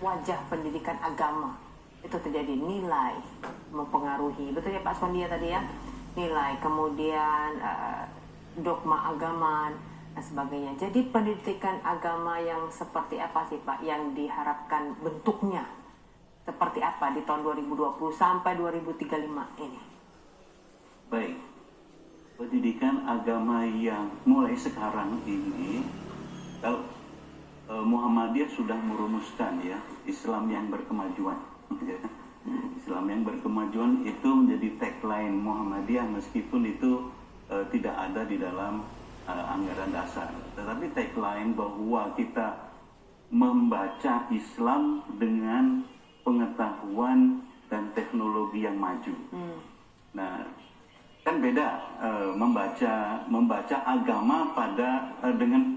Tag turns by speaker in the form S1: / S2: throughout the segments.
S1: wajah pendidikan agama itu terjadi, nilai mempengaruhi, betul ya Pak Sondia tadi ya, nilai, kemudian dogma agama dan sebagainya. Jadi pendidikan agama yang seperti apa sih Pak yang diharapkan bentuknya? Seperti apa di tahun 2020 sampai 2035 ini?
S2: Baik, pendidikan agama yang mulai sekarang ini, kalau Muhammadiyah sudah merumuskan ya, Islam yang berkemajuan. Islam yang berkemajuan itu menjadi tagline Muhammadiyah, meskipun itu tidak ada di dalam anggaran dasar. Tetapi tagline bahwa kita membaca Islam dengan pengetahuan dan teknologi yang maju. Nah, kan beda membaca agama pada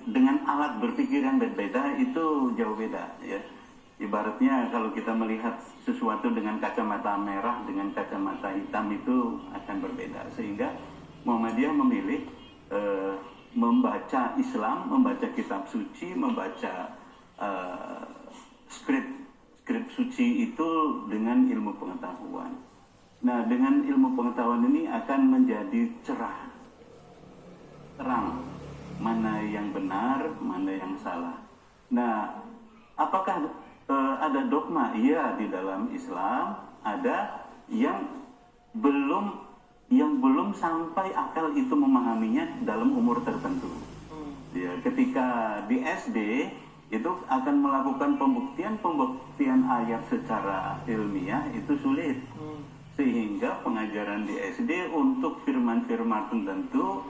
S2: dengan alat berpikir yang berbeda, itu jauh beda ya. Ibaratnya kalau kita melihat sesuatu dengan kacamata merah dengan kacamata hitam itu akan berbeda, sehingga Muhammadiyah memilih membaca Islam, membaca kitab suci, membaca skrip suci itu dengan ilmu pengetahuan. Nah, dengan ilmu pengetahuan ini akan menjadi cerah, terang, mana yang benar, mana yang salah. Nah, apakah ada dogma? Iya, di dalam Islam ada yang belum sampai akal itu memahaminya dalam umur tertentu. Ya, ketika di SD itu akan melakukan pembuktian ayat secara ilmiah itu sulit, sehingga pengajaran di SD untuk firman-firman tertentu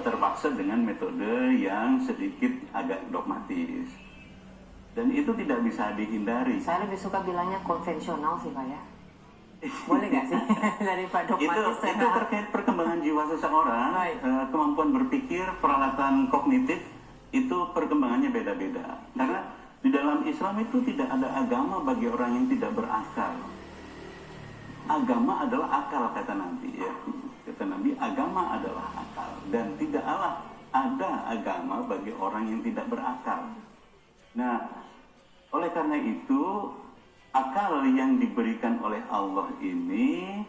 S2: terpaksa dengan metode yang sedikit agak dogmatis, dan itu tidak bisa dihindari.
S1: Saya lebih suka bilangnya konvensional sih Pak ya. Boleh nggak sih daripada dogmatis?
S2: Itu terkait perkembangan jiwa seseorang, kemampuan berpikir, peralatan kognitif, itu perkembangannya beda-beda. Karena di dalam Islam itu tidak ada agama bagi orang yang tidak berakal. Agama adalah akal, kata Nabi ya. Kata Nabi, agama adalah akal, dan tidaklah ada agama bagi orang yang tidak berakal. Nah, oleh karena itu akal yang diberikan oleh Allah ini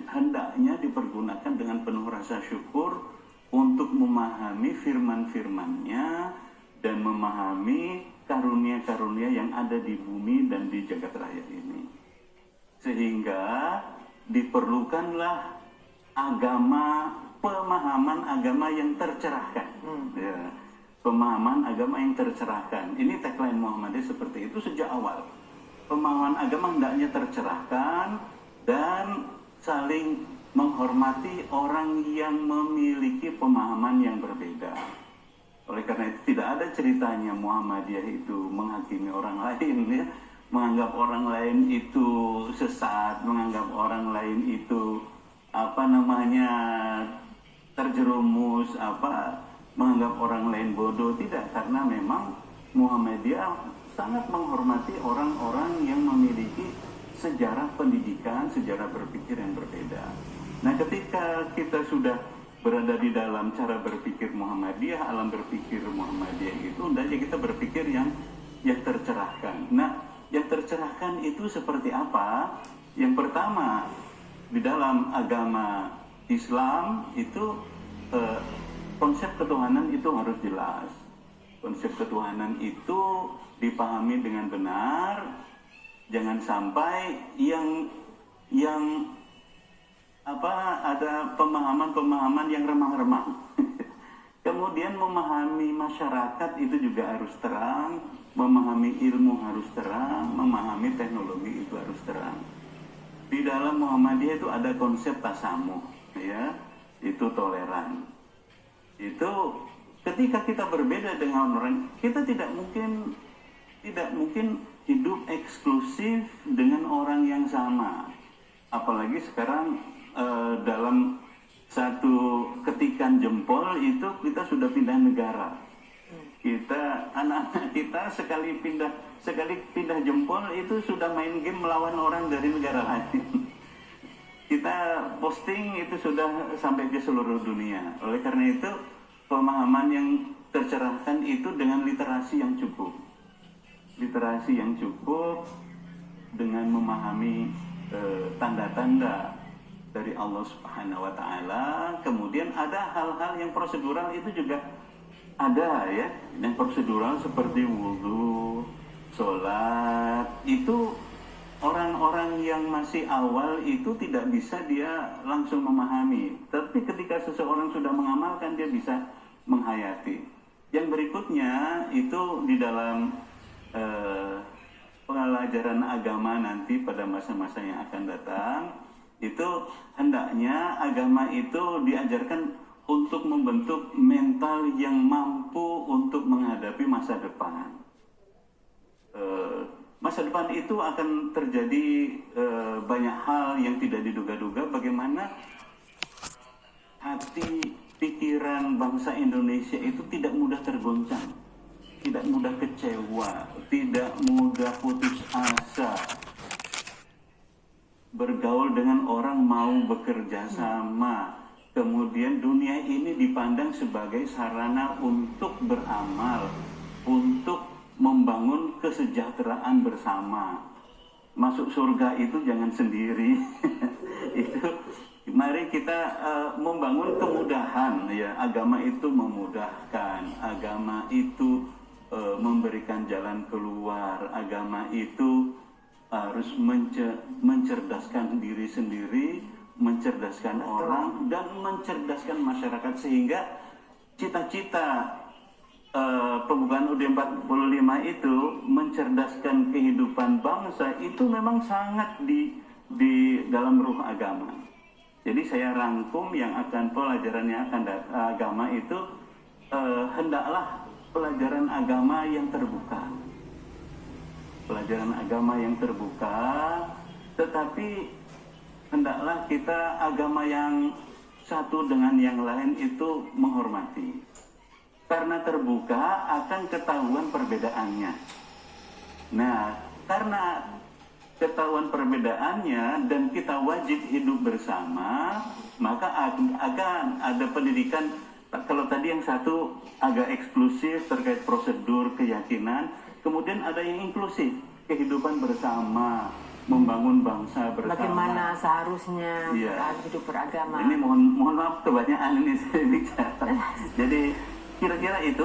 S2: hendaknya dipergunakan dengan penuh rasa syukur untuk memahami firman-firmannya dan memahami karunia-karunia yang ada di bumi dan di jagat raya ini. Sehingga diperlukanlah pemahaman agama yang tercerahkan. Ya, pemahaman agama yang tercerahkan. Ini tagline Muhammadiyah seperti itu sejak awal. Pemahaman agama hendaknya tercerahkan dan saling menghormati orang yang memiliki pemahaman yang berbeda. Oleh karena itu tidak ada ceritanya Muhammadiyah itu menghakimi orang lain ya, menganggap orang lain itu sesat, menganggap orang lain itu terjerumus, menganggap orang lain bodoh. Tidak, karena memang Muhammadiyah sangat menghormati orang-orang yang memiliki sejarah pendidikan, sejarah berpikir yang berbeda. Nah, ketika kita sudah berada di dalam cara berpikir Muhammadiyah, alam berpikir Muhammadiyah itu, hendaknya kita berpikir yang tercerahkan. Nah, yang tercerahkan itu seperti apa? Yang pertama, di dalam agama Islam itu konsep ketuhanan itu harus jelas. Konsep ketuhanan itu dipahami dengan benar. Jangan sampai ada pemahaman-pemahaman yang remang-remang. Kemudian memahami masyarakat itu juga harus terang, memahami ilmu harus terang, memahami teknologi itu harus terang. Di dalam Muhammadiyah itu ada konsep tasamuh, ya, itu toleran. Itu ketika kita berbeda dengan orang, kita tidak mungkin hidup eksklusif dengan orang yang sama. Apalagi sekarang dalam satu ketikan jempol itu kita sudah pindah negara. Anak-anak kita sekali pindah jempol itu sudah main game melawan orang dari negara lain. Kita posting itu sudah sampai ke seluruh dunia. Oleh karena itu pemahaman yang tercerahkan itu dengan literasi yang cukup. literasi yang cukup dengan memahami tanda-tanda dari Allah Subhanahu wa taala. Kemudian ada hal-hal yang prosedural itu juga ada ya, yang prosedural seperti wudhu, sholat, itu orang-orang yang masih awal itu tidak bisa dia langsung memahami. Tapi ketika seseorang sudah mengamalkan, dia bisa menghayati. Yang berikutnya itu di dalam pelajaran agama nanti pada masa-masa yang akan datang, itu hendaknya agama itu diajarkan untuk membentuk mental yang mampu untuk menghadapi masa depan. Masa depan itu akan terjadi banyak hal yang tidak diduga-duga. Bagaimana hati pikiran bangsa Indonesia itu tidak mudah tergoncang, tidak mudah kecewa, tidak mudah putus asa, bergaul dengan orang mau bekerja sama. Kemudian dunia ini dipandang sebagai sarana untuk beramal, untuk membangun kesejahteraan bersama. Masuk surga itu jangan sendiri. Itu mari kita membangun kemudahan ya. Agama itu memudahkan, agama itu memberikan jalan keluar, agama itu harus mencerdaskan diri sendiri, mencerdaskan orang, dan mencerdaskan masyarakat, sehingga cita-cita pembukaan UUD 45 itu mencerdaskan kehidupan bangsa itu memang sangat di dalam ruh agama. Jadi saya rangkum yang akan pelajarannya akan agama itu hendaklah pelajaran agama yang terbuka. Pelajaran agama yang terbuka, tetapi hendaklah kita agama yang satu dengan yang lain itu menghormati. Karena terbuka akan ketahuan perbedaannya. Nah, karena ketahuan perbedaannya dan kita wajib hidup bersama, maka akan ada pendidikan. Kalau tadi yang satu agak eksklusif terkait prosedur keyakinan, kemudian ada yang inklusif, kehidupan bersama, membangun bangsa bersama.
S1: Bagaimana seharusnya hidup beragama.
S2: Ini mohon maaf kebanyakan ini saya bicara. Jadi kira-kira itu